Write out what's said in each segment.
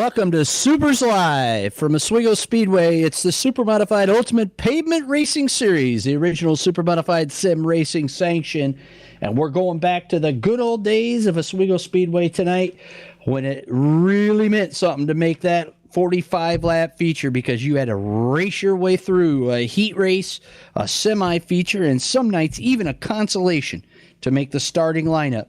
welcome to Supers Live from Oswego Speedway. It's the Supermodified Ultimate Pavement Racing Series, the original Supermodified Sim Racing sanction. And we're going back to the good old days of Oswego Speedway tonight when it really meant something to make that 45-lap feature, because you had to race your way through a heat race, a semi feature, and some nights even a consolation to make the starting lineup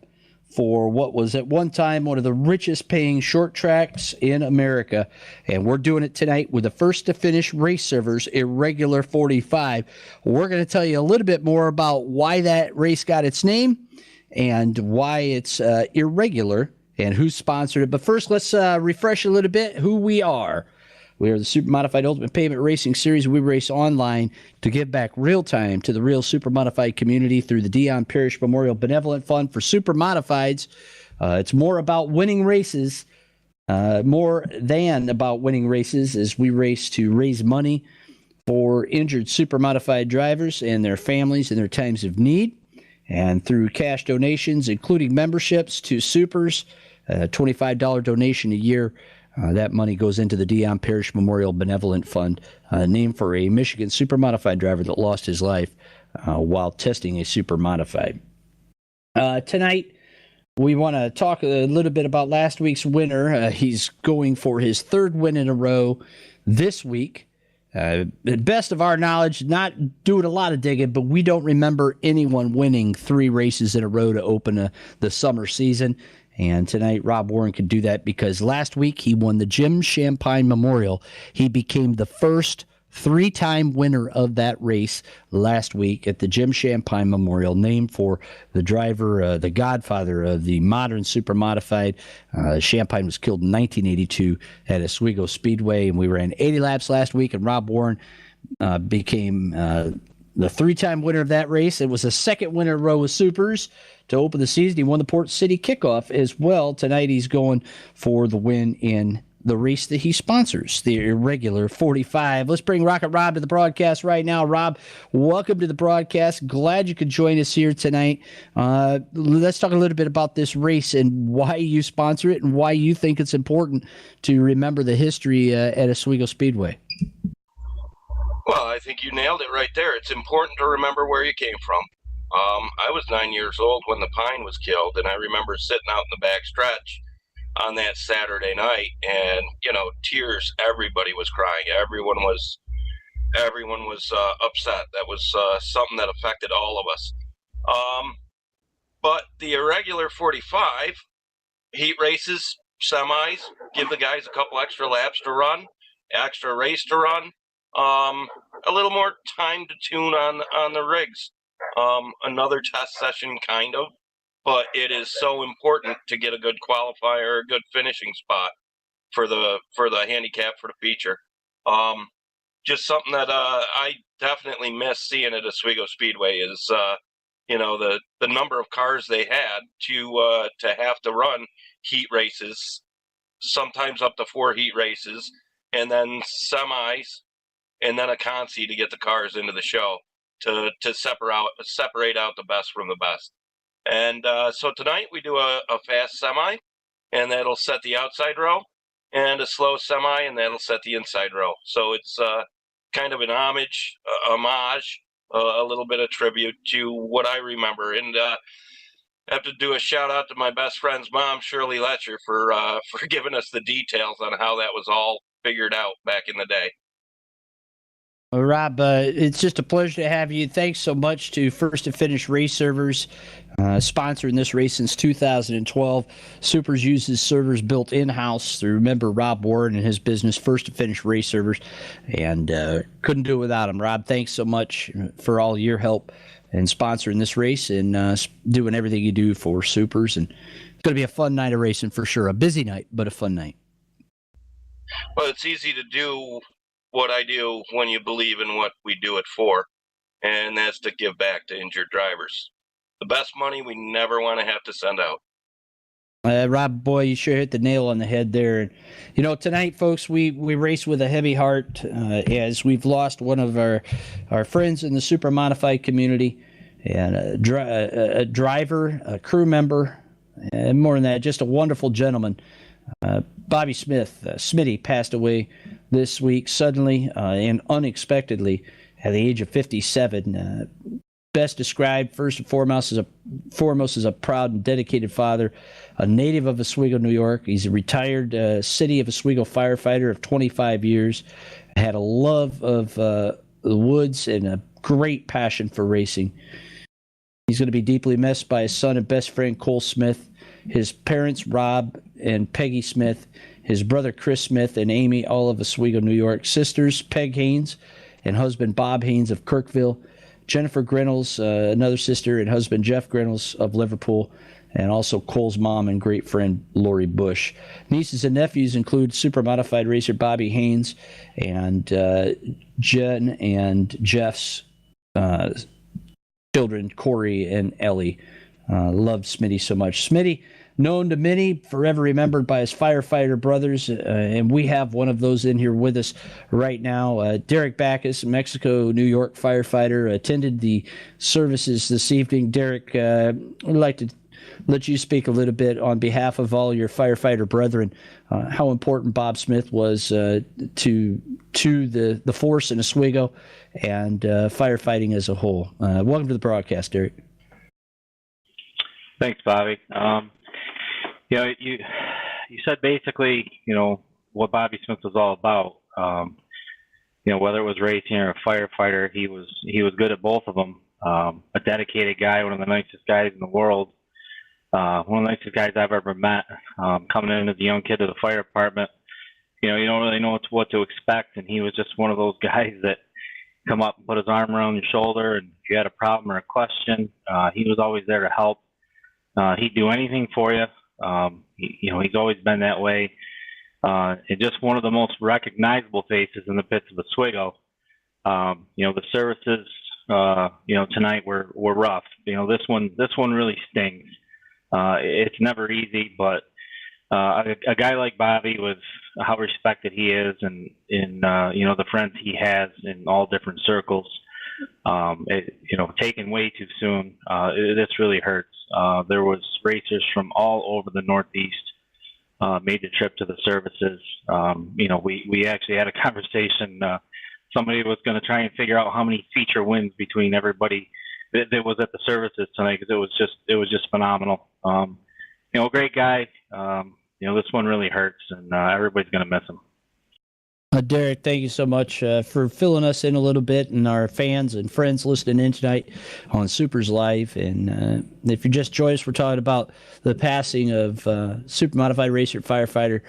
for what was at one time one of the richest paying short tracks in America. And we're doing it tonight with the first to finish race servers, IrReguLaR 45. We're going to tell you a little bit more about why that race got its name and why it's irregular and who sponsored it. But first, let's refresh a little bit who we are. We are the Supermodified Ultimate Pavement Racing Series. We race online to give back real time to the real Supermodified community through the Dion Parrish Memorial Benevolent Fund for Supermodifieds. It's more about winning races, more than about winning races, as we race to raise money for injured Supermodified drivers and their families in their times of need. And through cash donations, including memberships to Supers, $25 donation a year. That money goes into the Dion Parrish Memorial Benevolent Fund, named for a Michigan Supermodified driver that lost his life while testing a Supermodified. Tonight, we want to talk a little bit about last week's winner. He's going for his third win in a row this week. The best of our knowledge, not doing a lot of digging, but we don't remember anyone winning 3 races in a row to open the summer season. And tonight, Rob Warren could do that because last week he won the Jim Champagne Memorial. He became the first 3-time winner of that race last week at the Jim Champagne Memorial, named for the driver, the godfather of the modern Supermodified. Champagne was killed in 1982 at Oswego Speedway, and we ran 80 laps last week, and Rob Warren became the 3-time winner of that race. It was a second winner in a row with Supers to open the season. He won the Port City Kickoff as well. Tonight he's going for the win in the race that he sponsors, the IrReguLaR 45. Let's bring Rocket Rob to the broadcast right now. Rob, welcome to the broadcast. Glad you could join us here tonight. Let's talk a little bit about this race and why you sponsor it and why you think it's important to remember the history at Oswego Speedway. Well, I think you nailed it right there. It's important to remember where you came from. I was 9 years old when the Pine was killed, and I remember sitting out in the back stretch on that Saturday night, and tears. Everybody was crying. Everyone was upset. That was something that affected all of us. But the IrReguLaR 45 heat races, semis, give the guys a couple extra laps to run, extra race to run, a little more time to tune on the rigs. Another test session, kind of, but it is so important to get a good qualifier, a good finishing spot for the handicap for the feature. Just something that I definitely miss seeing at Oswego Speedway is the number of cars they had to have to run heat races, sometimes up to 4 heat races, and then semis, and then a consi to get the cars into the show. To separate out the best from the best. And so tonight we do a fast semi, and that'll set the outside row, and a slow semi, and that'll set the inside row. So it's kind of an homage, a little bit of tribute to what I remember. And I have to do a shout out to my best friend's mom, Shirley Letcher, for giving us the details on how that was all figured out back in the day. Well, Rob, it's just a pleasure to have you. Thanks so much to First to Finish Race Servers, sponsoring this race since 2012. Supers uses servers built in-house through member Rob Warren and his business, First to Finish Race Servers, and couldn't do it without him. Rob, thanks so much for all your help in sponsoring this race and doing everything you do for Supers. And it's going to be a fun night of racing for sure. A busy night, but a fun night. Well, it's easy to do what I do when you believe in what we do it for, and that's to give back to injured drivers. The best money we never want to have to send out. Rob, boy, you sure hit the nail on the head there. Tonight, folks, we race with a heavy heart as we've lost one of our friends in the Supermodified community, and a driver, a crew member, and more than that, just a wonderful gentleman Bobby Smith, Smitty, passed away this week suddenly and unexpectedly at the age of 57. Best described first and foremost as a proud and dedicated father, a native of Oswego, New York. He's a retired City of Oswego firefighter of 25 years. Had a love of the woods and a great passion for racing. He's going to be deeply missed by his son and best friend Cole Smith, his parents Rob and Peggy Smith, his brother Chris Smith and Amy, all of Oswego, New York, sisters Peg Haynes and husband Bob Haynes of Kirkville, Jennifer Grinnells, another sister, and husband Jeff Grinnells of Liverpool, and also Cole's mom and great friend Lori Bush. Nieces and nephews include Supermodified racer Bobby Haynes and Jen and Jeff's children, Corey and Ellie. Loved Smitty so much. Smitty, known to many, forever remembered by his firefighter brothers, and we have one of those in here with us right now. Derek Backus, Mexico, New York firefighter, attended the services this evening. Derek, I'd like to let you speak a little bit on behalf of all your firefighter brethren, how important Bob Smith was to the force in Oswego and firefighting as a whole. Welcome to the broadcast, Derek. Thanks, Bobby. You said basically, what Bobby Smith was all about. Whether it was racing or a firefighter, he was good at both of them. A dedicated guy, one of the nicest guys in the world. One of the nicest guys I've ever met. Coming in as a young kid to the fire department, you don't really know what to expect, and he was just one of those guys that come up and put his arm around your shoulder, and if you had a problem or a question, he was always there to help. He'd do anything for you. He's always been that way. And just one of the most recognizable faces in the pits of Oswego. The services, tonight were rough. This one really stings. It's never easy, but a guy like Bobby, with how respected he is, and in the friends he has in all different circles, taken way too soon. This really hurts. There was racers from all over the Northeast made the trip to the services. We actually had a conversation. Somebody was going to try and figure out how many feature wins between everybody that was at the services tonight, because it was just phenomenal. Great guy. This one really hurts, and everybody's going to miss him. Derek, thank you so much for filling us in a little bit, and our fans and friends listening in tonight on Supers Live. And if you just joined us, we're talking about the passing of Supermodified racer firefighter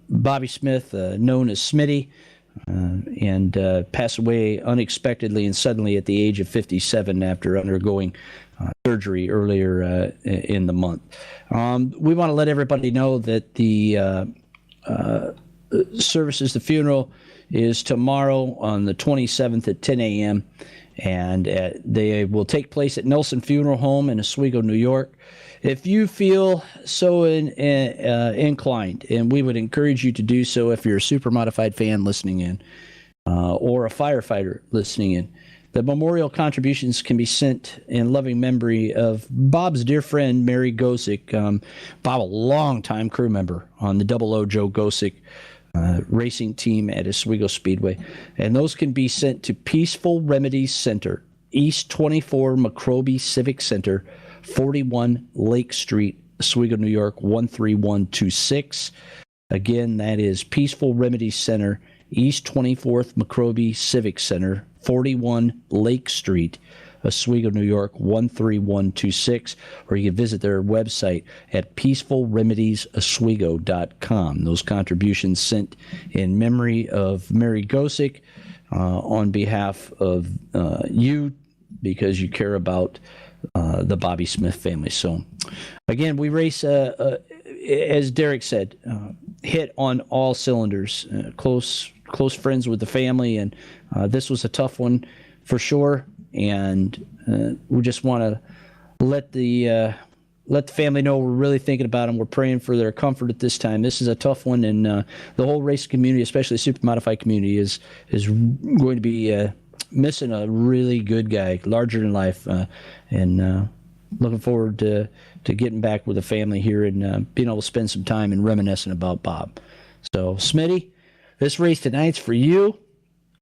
Bobby Smith, known as Smitty, and passed away unexpectedly and suddenly at the age of 57 after undergoing surgery earlier in the month. We want to let everybody know that the services, the funeral, is tomorrow on the 27th at 10 a.m. and they will take place at Nelson Funeral Home in Oswego, New York. If you feel so inclined, and we would encourage you to do so if you're a Supermodified fan listening in or a firefighter listening in, the memorial contributions can be sent in loving memory of Bob's dear friend, Mary Gosick. Bob, a longtime crew member on the 00 Joe Gosick racing team at Oswego Speedway. And those can be sent to Peaceful Remedies Center, East 24 McRobey Civic Center, 41 Lake Street, Oswego, New York, 13126. Again, that is Peaceful Remedies Center, East 24th McRobey Civic Center, 41 Lake Street, Oswego, New York, 13126, or you can visit their website at peacefulremediesoswego.com. Those contributions sent in memory of Mary Gosick on behalf of you, because you care about the Bobby Smith family. So, again, we race, as Derek said, hit on all cylinders, close friends with the family, and this was a tough one for sure. And we just want to let the family know we're really thinking about them. We're praying for their comfort at this time. This is a tough one, and the whole race community, especially the Supermodified community, is going to be missing a really good guy, larger than life, and looking forward to getting back with the family here and being able to spend some time and reminiscing about Bob. So, Smitty, this race tonight's for you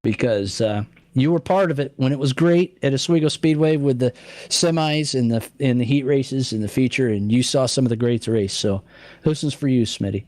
because you were part of it when it was great at Oswego Speedway with the semis and the heat races and the feature, and you saw some of the greats race. So, this one's for you, Smitty.